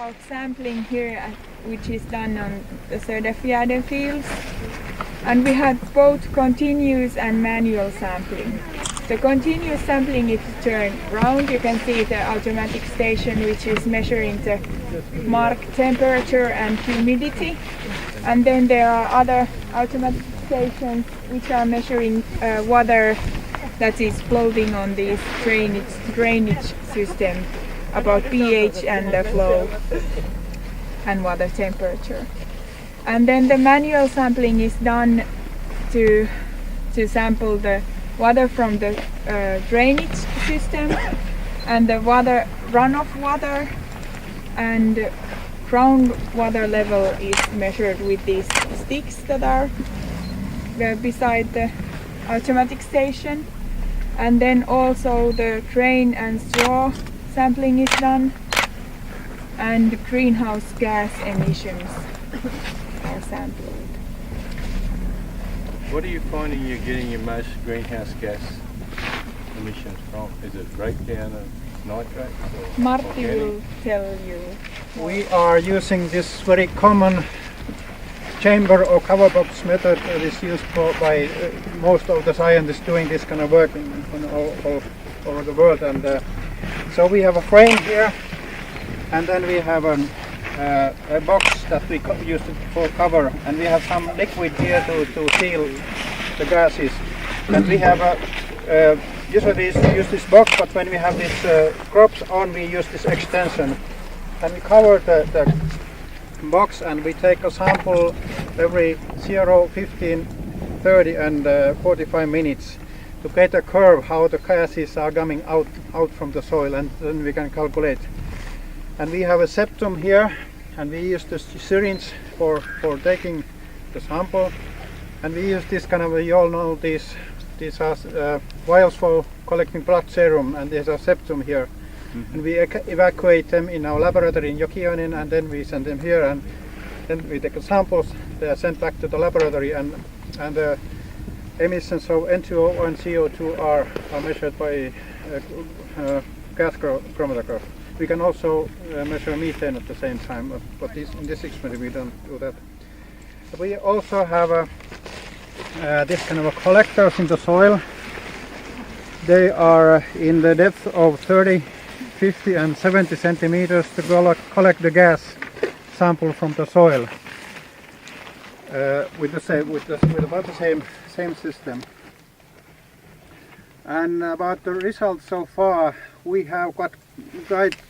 about sampling here, which is done on the Söderfjärden fields. And we had both continuous and manual sampling. The continuous sampling, if you turn round, you can see the automatic station which is measuring the marked temperature and humidity. And then there are other automatic stations which are measuring water that is floating on this drainage system about pH and the flow and water temperature. And then the manual sampling is done to sample the water from the drainage system and the runoff water, and groundwater level is measured with these sticks that are beside the automatic station. And then also the drain and straw sampling is done, and greenhouse gas emissions are sampled. What are you finding you're getting your most greenhouse gas emissions from? Is it breakdown of nitrates? Martti will tell you. We are using this very common chamber or cover box method that is used by most of the scientists doing this kind of work all over the world. And so we have a frame here, and then we have a box that we use for cover, and we have some liquid here to seal the gases. And we have usually use this box, but when we have these crops on, we use this extension. And we cover the box, and we take a sample every 0, 15, 30 and 45 minutes to get a curve how the gases are coming out from the soil, and then we can calculate. And we have a septum here, and we use the syringe for taking the sample, and we use this kind of, you all know these are vials for collecting blood serum, and there's a septum here. Mm-hmm. And we evacuate them in our laboratory in Jokioinen, and then we send them here, and then we take the samples. They are sent back to the laboratory, and the emissions of N2O and CO2 are measured by gas chromatograph. We can also measure methane at the same time, but in this experiment we don't do that. We also have this kind of collectors in the soil. They are in the depth of 30, 50 and 70 centimeters to collect the gas sample from the soil with about the same system. And about the results so far, we have got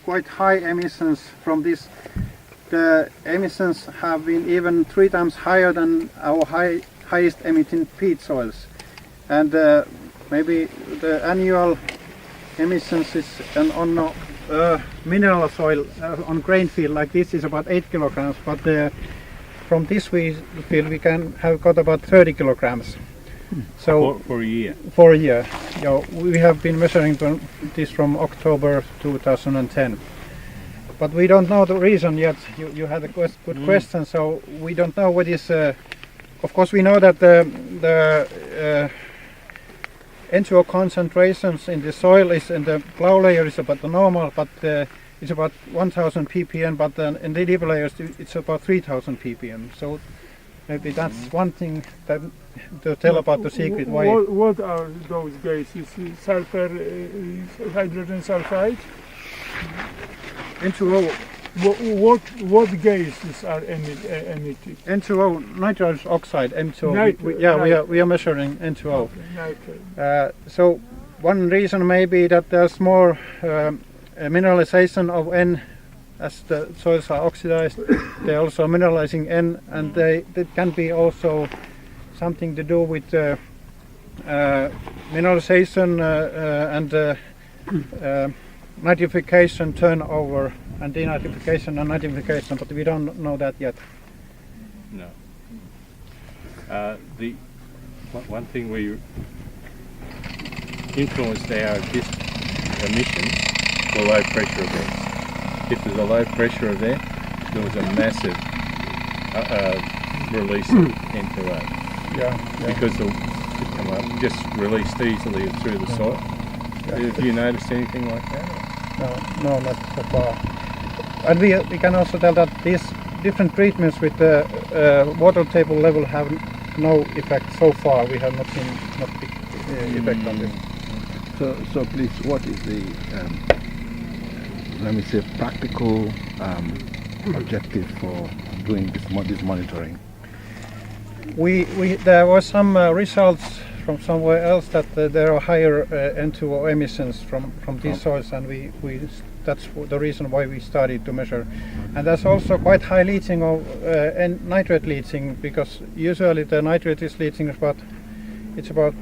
quite high emissions from this. The emissions have been even 3 times higher than our highest emitting peat soils, and maybe the annual emissions is on mineral soil on grain field like this is about 8 kilograms, but from this field we can have got about 30 kilograms. So for a year. For a year. Yeah, we have been measuring this from October 2010. But we don't know the reason yet. You had a good question, so we don't know what is. Of course, we know that the N2O concentrations in the soil is in the plow layer is about the normal, but it's about 1000 ppm. But in the deeper layers, it's about 3000 ppm. So maybe that's one thing that to tell about the secret. Why? What are those gases? Sulfur, hydrogen sulfide? N2O. What gases are emitted? N2O, nitrous oxide, N2O. We are measuring N2O. Okay. So one reason may be that there's more mineralization of N as the soils are oxidized. They're also mineralizing N, and that can be also something to do with mineralization and nitrification turnover and denitrification and nitrification, but we don't know that yet. No. The one thing we influenced our emissions were low pressure events. If there's a low pressure event, there was a massive release of N2O. Yeah. Because it come up, just released easily through the soil. Yeah. Have you noticed anything like that? No, not so far. And we can also tell that these different treatments with the water table level have no effect so far. We have not seen not big effect on this. So please, what is the, let me say, practical objective for doing this monitoring? There were some results from somewhere else that there are higher N2O emissions from these soils, and that's the reason why we started to measure. And there's also quite high leaching of nitrate leaching, because usually the nitrate is leaching about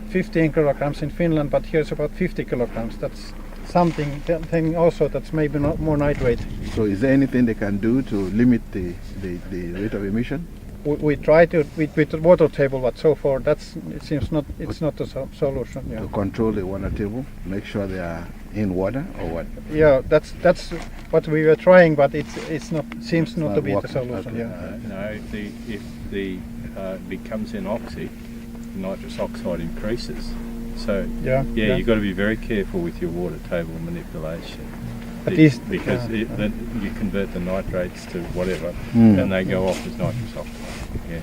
15 kilograms in Finland, but here it's about 50 kilograms. That's something also that's maybe not more nitrate. So is there anything they can do to limit the rate of emission? We try to with the water table, but so far it seems it's not a solution. Yeah. To control the water table, make sure they are in water, or what? Yeah, that's what we were trying, but it's not to be the working. solution. Okay. Yeah. No, if the becomes anoxic, nitrous oxide increases. So you've got to be very careful with your water table manipulation. But because then you convert the nitrates to whatever, and they go off as nitrous oxide. Yeah.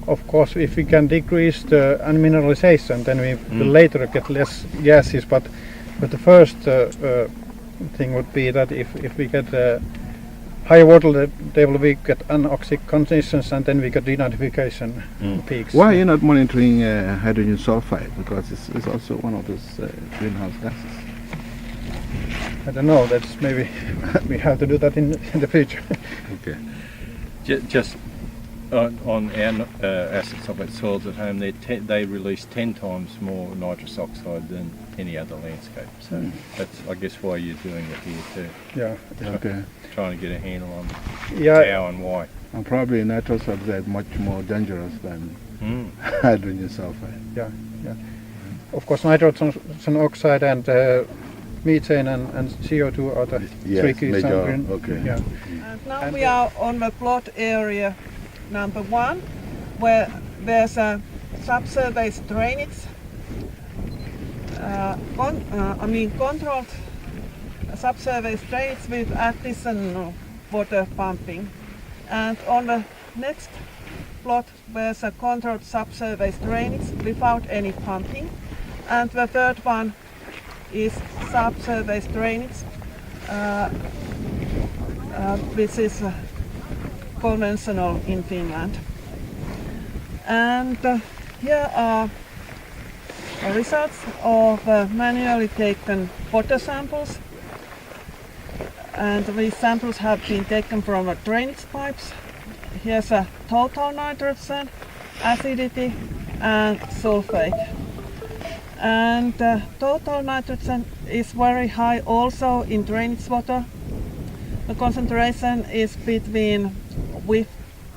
Of course, if we can decrease the unmineralization, then we will later get less gases. But the first thing would be that if we get higher water table, we get anoxic conditions, and then we get denitrification peaks. Why are you not monitoring hydrogen sulfide? Because it's also one of those greenhouse gases. I don't know. That's maybe we have to do that in the future. Okay. Just on our acid sulfate soils at home, they release 10 times more nitrous oxide than any other landscape. So that's, I guess, why you're doing it here too. Yeah. Okay. Trying to get a handle on how and why. And probably nitrous oxide much more dangerous than hydrogen sulfide. Yeah. Of course, nitrogen oxide and methane and CO2 are the three key. Okay. Yeah. And now we are on the plot area number 1, where there's a subsurface drainage, controlled subsurface drainage with additional water pumping. And on the next plot there's a controlled subsurface drainage without any pumping. And the third one is subsurface drainage, which is conventional in Finland. And here are results of manually taken water samples. And these samples have been taken from drainage pipes. Here's a total nitrogen, acidity and sulfate. And total nitrogen is very high also in drainage water. The concentration is between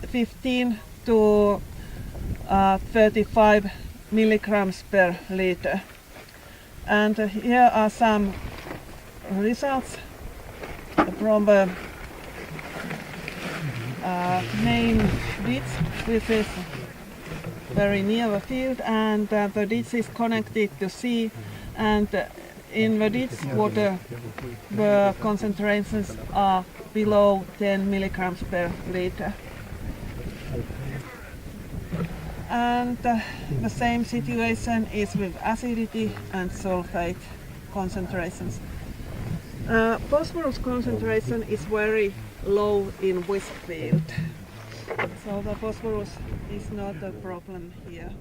15 to 35 milligrams per liter. And here are some results from the main ditch, which is very near the field, and the ditch is connected to sea, and in the ditch water the concentrations are below 10 milligrams per liter. And the same situation is with acidity and sulfate concentrations. Phosphorus concentration is very low in this field, so the phosphorus is not a problem here.